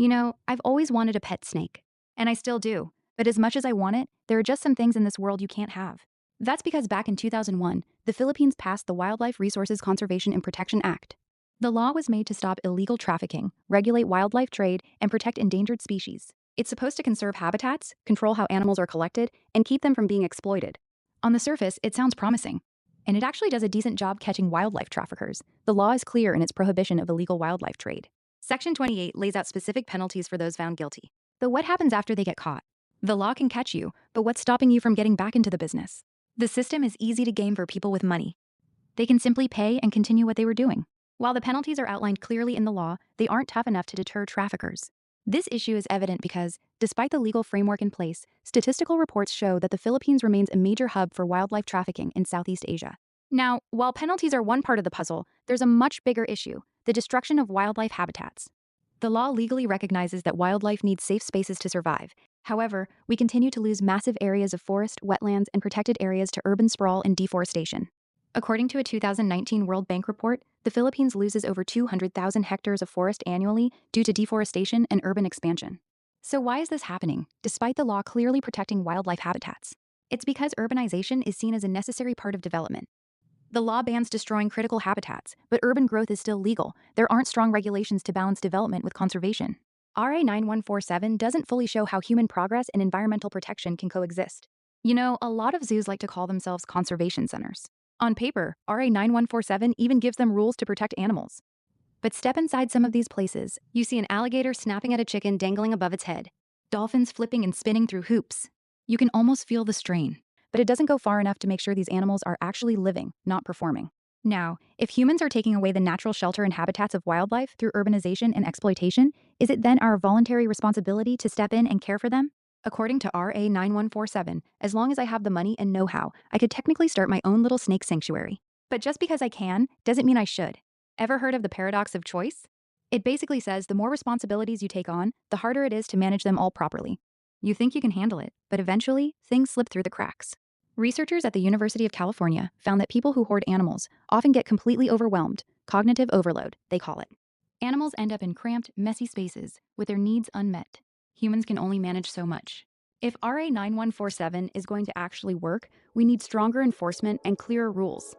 I've always wanted a pet snake. And I still do. But as much as I want it, there are just some things in this world you can't have. That's because back in 2001, the Philippines passed the Wildlife Resources Conservation and Protection Act. The law was made to stop illegal trafficking, regulate wildlife trade, and protect endangered species. It's supposed to conserve habitats, control how animals are collected, and keep them from being exploited. On the surface, it sounds promising. And it actually does a decent job catching wildlife traffickers. The law is clear in its prohibition of illegal wildlife trade. Section 28 lays out specific penalties for those found guilty. But what happens after they get caught? The law can catch you, but what's stopping you from getting back into the business? The system is easy to game for people with money. They can simply pay and continue what they were doing. While the penalties are outlined clearly in the law, they aren't tough enough to deter traffickers. This issue is evident because, despite the legal framework in place, statistical reports show that the Philippines remains a major hub for wildlife trafficking in Southeast Asia. Now, while penalties are one part of the puzzle, there's a much bigger issue: the destruction of wildlife habitats. The law legally recognizes that wildlife needs safe spaces to survive. However, we continue to lose massive areas of forest, wetlands, and protected areas to urban sprawl and deforestation. According to a 2019 World Bank report, the Philippines loses over 200,000 hectares of forest annually due to deforestation and urban expansion. So why is this happening, despite the law clearly protecting wildlife habitats? It's because urbanization is seen as a necessary part of development. The law bans destroying critical habitats, but urban growth is still legal. There aren't strong regulations to balance development with conservation. RA 9147 doesn't fully show how human progress and environmental protection can coexist. A lot of zoos like to call themselves conservation centers. On paper, RA 9147 even gives them rules to protect animals. But step inside some of these places, you see an alligator snapping at a chicken dangling above its head, dolphins flipping and spinning through hoops. You can almost feel the strain, but it doesn't go far enough to make sure these animals are actually living, not performing. Now, if humans are taking away the natural shelter and habitats of wildlife through urbanization and exploitation, is it then our voluntary responsibility to step in and care for them? According to RA 9147, as long as I have the money and know-how, I could technically start my own little snake sanctuary. But just because I can, doesn't mean I should. Ever heard of the paradox of choice? It basically says the more responsibilities you take on, the harder it is to manage them all properly. You think you can handle it, but eventually, things slip through the cracks. Researchers at the University of California found that people who hoard animals often get completely overwhelmed, cognitive overload, they call it. Animals end up in cramped, messy spaces with their needs unmet. Humans can only manage so much. If RA 9147 is going to actually work, we need stronger enforcement and clearer rules.